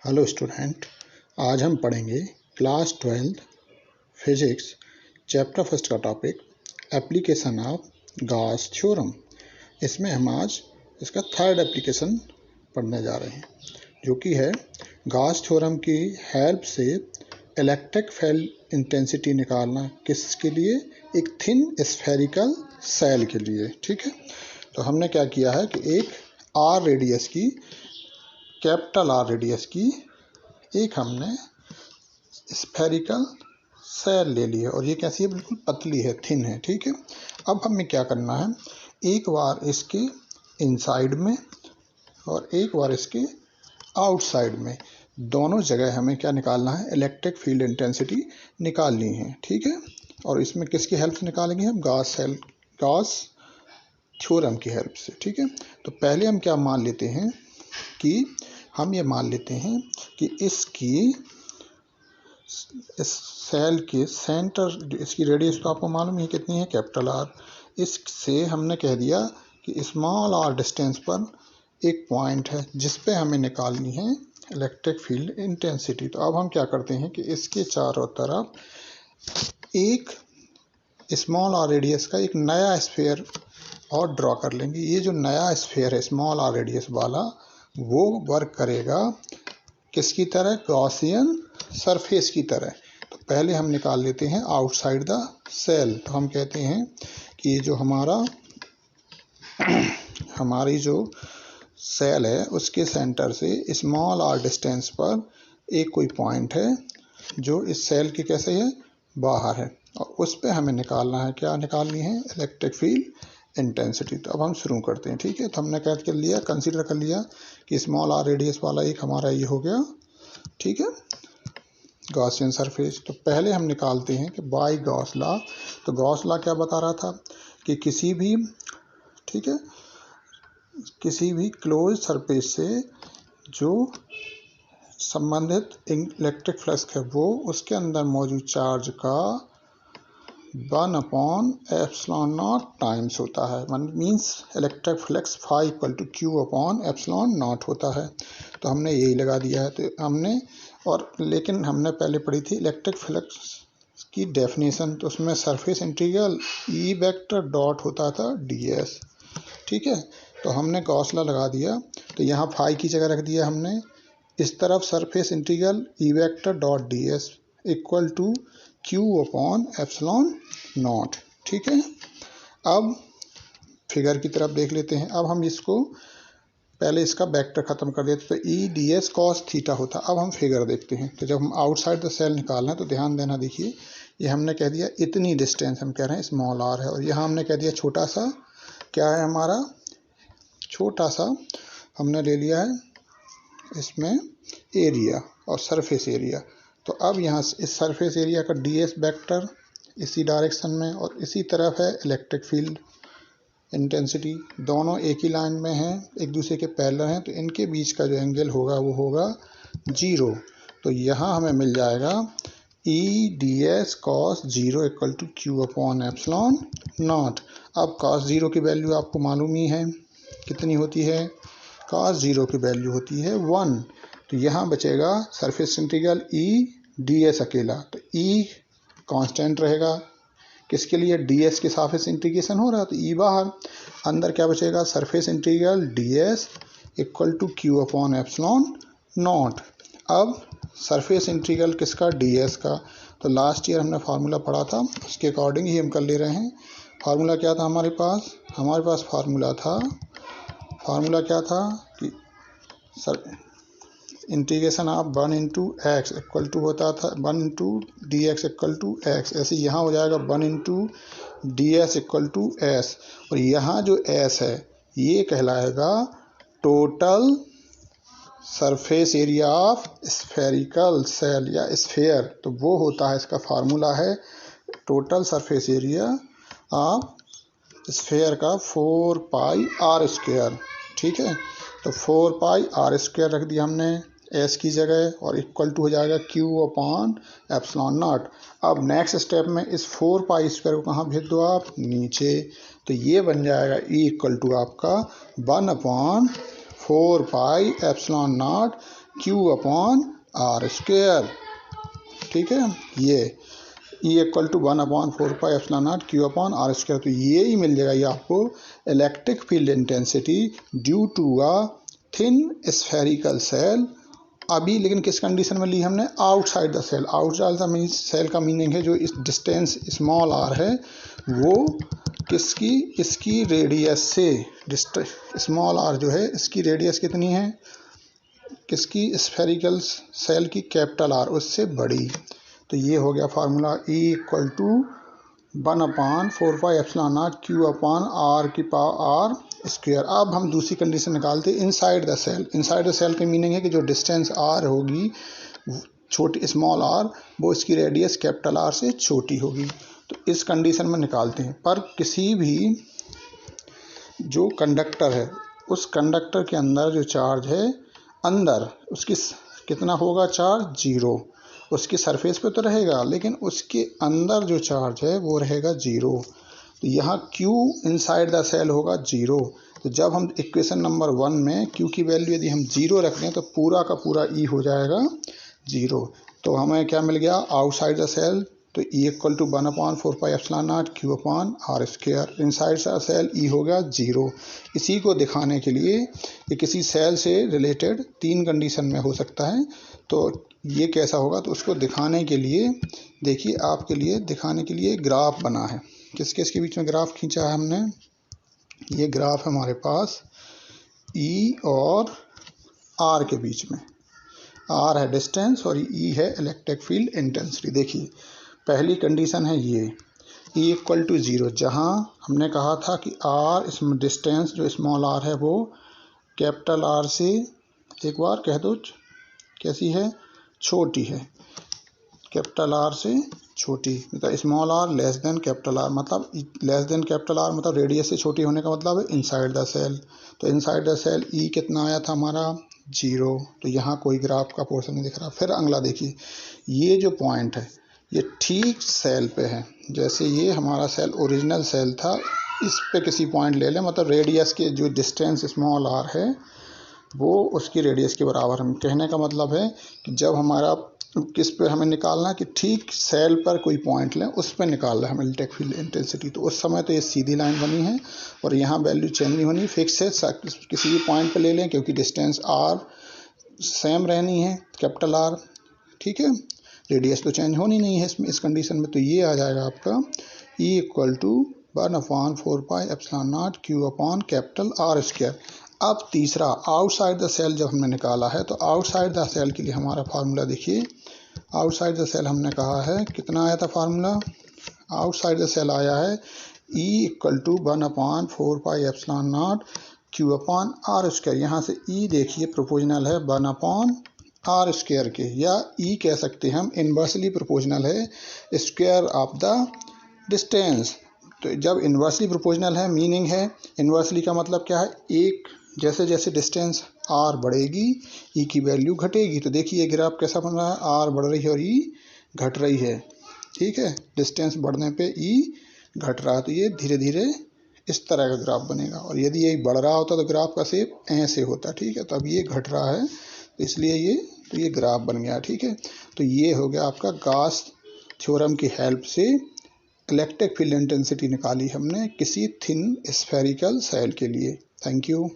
Hello student, आज हम पढ़ेंगे क्लास 12 फिजिक्स चैप्टर फर्स्ट का topic application of Gauss theorem. इसमें हम आज इसका थर्ड एप्लीकेशन पढ़ने जा रहे हैं, जो कि है गॉस थ्योरम की हेल्प से इलेक्ट्रिक फील्ड इंटेंसिटी निकालना। किसके लिए? एक थिन स्फेरिकल सेल के लिए। ठीक है, तो हमने क्या किया है कि एक आर रेडियस की, कैपिटल आर रेडियस की एक हमने स्फेरिकल सेल ले ली है, और ये कैसी है? बिल्कुल पतली है, थिन है। ठीक है, अब हमें क्या करना है, एक बार इसके इनसाइड में और एक बार इसके आउटसाइड में, दोनों जगह हमें क्या निकालना है? इलेक्ट्रिक फील्ड इंटेंसिटी निकालनी है। ठीक है, और इसमें किसकी हेल्प से निकालेंगे हम? गॉस थ्योरम की हेल्प से। ठीक है, तो पहले हम क्या मान लेते हैं कि हम ये मान लेते हैं कि इस सेल के सेंटर, इसकी रेडियस तो आपको मालूम है कितनी है, कैपिटल आर। इससे हमने कह दिया कि स्मॉल आर डिस्टेंस पर एक पॉइंट है जिस पे हमें निकालनी है इलेक्ट्रिक फील्ड इंटेंसिटी। तो अब हम क्या करते हैं कि इसके चारों तरफ एक स्मॉल आर रेडियस का एक नया स्फीयर और ड्रॉ कर लेंगे। ये जो नया स्फीयर है स्मॉल आर रेडियस वाला, वो वर्क करेगा किसकी तरह? गॉसियन सरफेस की तरह। तो पहले हम निकाल लेते हैं आउटसाइड द सेल। तो हम कहते हैं कि ये जो हमारी जो सेल है उसके सेंटर से स्मॉल आर डिस्टेंस पर एक कोई पॉइंट है जो इस सेल के कैसे है? बाहर है, और उस पे हमें निकालना है, क्या निकालनी है? Electric field intensity. तो अब हम शुरू करते हैं। ठीक है, तो हमने क्या कर लिया, कंसीडर कर लिया कि स्मॉल आर रेडियस वाला एक हमारा ये हो गया। ठीक है, गॉसियन सरफेस। तो पहले हम निकालते हैं कि बाय गॉस लॉ। तो गॉस लॉ क्या बता रहा था कि किसी भी, ठीक है, किसी भी क्लोज सरफेस से जो संबंधित इलेक्ट्रिक फ्लक्स है वो उसके अंदर मौजूद चार्ज का 1/ε0 टाइम्स होता है। मीन्स इलेक्ट्रिक फ्लक्स φ = Q/ε0 होता है। तो हमने यही लगा दिया है। तो हमने, और लेकिन हमने पहले पढ़ी थी इलेक्ट्रिक फ्लक्स की डेफिनेशन, तो उसमें surface integral E vector dot होता था ds। ठीक है, तो हमने गॉस लॉ लगा दिया। तो यहाँ φ की जगह रख दिया हमने, इस तरफ surface integral E vector dot ds equal to Q/ε0। ठीक है, अब फिगर की तरफ देख लेते हैं। अब हम इसको पहले इसका वेक्टर खत्म कर देते, तो E ds cos थीटा होता। अब हम फिगर देखते हैं। तो जब हम आउटसाइड द सेल निकालना है तो ध्यान देना, देखिए ये हमने कह दिया इतनी डिस्टेंस, हम कह रहे हैं स्मॉल आर है, और यहाँ हमने कह दिया छोटा सा, क्या है हमारा? छोटा सा हमने ले लिया है इसमें एरिया और सरफेस एरिया। तो अब यहाँ इस सरफेस एरिया का ds वेक्टर इसी डायरेक्शन में, और इसी तरफ है इलेक्ट्रिक फील्ड इंटेंसिटी। दोनों एक ही लाइन में हैं, एक दूसरे के पैरेलल हैं, तो इनके बीच का जो एंगल होगा वो होगा 0। तो यहाँ हमें मिल जाएगा E ds cos 0 equal to Q/ε0। अब cos 0 की वैल्यू आपको मालूम ही है कितनी होती है? cos 0 की वैल्यू होती है 1। तो यहाँ बचेगा सरफेस इंटीग्रल E ds अकेला। तो E कांस्टेंट रहेगा, किसके लिए? ds के सापेक्ष इंटीग्रेशन हो रहा है, तो E बाहर, अंदर क्या बचेगा? Surface integral ds equal to Q/ε0। अब सरफेस इंटीग्रल किसका? ds का। तो लास्ट ईयर हमने फार्मूला पढ़ा था, उसके अकॉर्डिंग ही हम कर ले रहे हैं। फार्मूला क्या था हमारे पास? हमारे पास फार्मूला क्या था कि integration of 1 into x equal to होता था 1 into d x equal to x. ऐसे यहाँ हो जाएगा 1 into d s equal to s, और यहाँ जो एस है ये कहलाएगा total surface area of spherical shell या स्फेयर। तो वो होता है, इसका फार्मूला है total surface area of sphere का 4πr²। ठीक है, तो 4πr² रख दिया हमने एस की जगह, और इक्वल टू हो जाएगा Q/ε0। अब नेक्स्ट स्टेप में इस 4π² को कहाँ भेज दो आप? नीचे। तो ये बन जाएगा E = आपका 1/4πε0 Q अपॉन आर स्क्वायर। ठीक है, ये E equal to 1/4πε0 Q upon R square. तो ये ही मिल जाएगा ये आपको electric field intensity due to a thin spherical shell. अभी लेकिन किस कंडीशन में ली हमने, outside the shell. Outside the shell का मीनिंग है जो इस डिस्टेंस स्मॉल आर है वो किसकी, इसकी रेडियस से, स्मॉल आर जो है इसकी रेडियस कितनी है, किसकी, स्फेरिकल सेल की, कैपिटल आर उससे बड़ी। तो ये हो गया formula E equal to 1/4πε0 Q upon R की पावर आर स्क्वायर। अब हम दूसरी कंडीशन निकालते हैं inside the shell. Inside the shell का मीनिंग है कि जो डिस्टेंस आर होगी, छोटी स्मॉल आर, वो इसकी रेडियस कैपिटल आर से छोटी होगी। तो इस कंडीशन में निकालते हैं। पर किसी भी जो कंडक्टर है उस कंडक्टर के अंदर जो चार्ज है, अंदर उसकी कितना होगा चार्ज, 0। उसकी सरफेस पे तो रहेगा लेकिन उसके अंदर जो चार्ज है वो रहेगा 0। तो यहाँ Q इनसाइड द सेल होगा 0। तो जब हम इक्वेशन नंबर 1 में Q की वैल्यू यदि हम 0 रख दें तो पूरा का पूरा E हो जाएगा 0। तो हमें क्या मिल गया, आउटसाइड द सेल तो E equal to 1/4πε0 Q upon R square. Inside the shell E हो गया 0। इसी को दिखाने के लिए ये किसी सेल से रिलेटेड 3 कंडीशन में हो सकता है। तो ये कैसा होगा, तो उसको दिखाने के लिए देखिए, आपके लिए दिखाने के लिए ग्राफ बना है। किस किस के बीच में ग्राफ खींचा है हमने, ये ग्राफ है हमारे पास E और R के बीच में। R है डिस्टेंस और E है इलेक्ट्रिक फील्ड इंटेंसिटी। देखिए पहली कंडीशन है ये E इक्वल टू 0, जहाँ हमने कहा था कि R इसमें डिस्टेंस जो स्मॉल r है वो कैपिटल R से, एक बार कह दो कैसी है, छोटी है, कैपिटल R से छोटी। मतलब small r less than capital R, मतलब लेस देन कैपिटल R मतलब रेडियस से छोटी होने का मतलब है इनसाइड द सेल। तो इनसाइड द सेल E कितना आया था हमारा, 0। तो यहाँ कोई ग्राफ का पोर्शन नहीं दिख रहा। फिर अगला देखिए, ये जो पॉइंट है ये ठीक सेल पे है। जैसे ये हमारा सेल ओरिजिनल सेल था, इस पे किसी पॉइंट ले लें, मतलब रेडियस के जो डिस्टेंस स्मॉल r है वो उसकी रेडियस के बराबर। हम कहने का मतलब है कि जब हमारा किस पे हमें निकालना है कि ठीक सेल पर कोई पॉइंट लें, उस पर निकाल रहे हैं हमें इलेक्ट्रिक फील्ड इंटेंसिटी। तो उस समय तो ये सीधी लाइन बनी है और यहाँ वैल्यू चेंज नहीं होनी, फिक्स है। किसी भी पॉइंट पे ले लें क्योंकि डिस्टेंस r सेम रहनी है, कैपिटल R। ठीक है, रेडियस तो चेंज होनी नहीं है इसमें, इस कंडीशन में। तो ये आ जाएगा आपका E equal to 1/4πε0 Q upon capital R square. अब तीसरा, आउटसाइड द सेल जब हमने निकाला है तो आउटसाइड द सेल के लिए हमारा फार्मूला देखिए। आउटसाइड द सेल हमने कहा है कितना आया था फार्मूला, आउटसाइड द सेल आया है E equal to 1/4πε0 Q upon R square. यहाँ से E देखिए प्रोपोर्शनल है 1/r स्क्वायर के, या E कह सकते हैं हम इन्वर्सली प्रोपोर्शनल है स्क्वायर ऑफ द डिस्टेंस। तो जब इन्वर्सली प्रोपोर्शनल है, मीनिंग है इन्वर्सली का मतलब क्या है, एक जैसे जैसे डिस्टेंस r बढ़ेगी E की वैल्यू घटेगी। तो देखिए ये ग्राफ कैसा बन रहा है, r बढ़ रही है और E घट रही है। ठीक है, डिस्टेंस बढ़ने पे E घट रहा है, तो ये धीरे धीरे इस तरह का ग्राफ बनेगा। और यदि ये बढ़ रहा होता तो ग्राफ का शेप ऐसे होता। ठीक है, तो अब ये घट रहा है तो इसलिए ये ग्राफ बन गया। ठीक है, तो ये हो गया आपका गॉस थ्योरम की हेल्प से इलेक्ट्रिक फील्ड इंटेंसिटी निकाली हमने किसी थिन स्फेरिकल सेल के लिए। Thank you.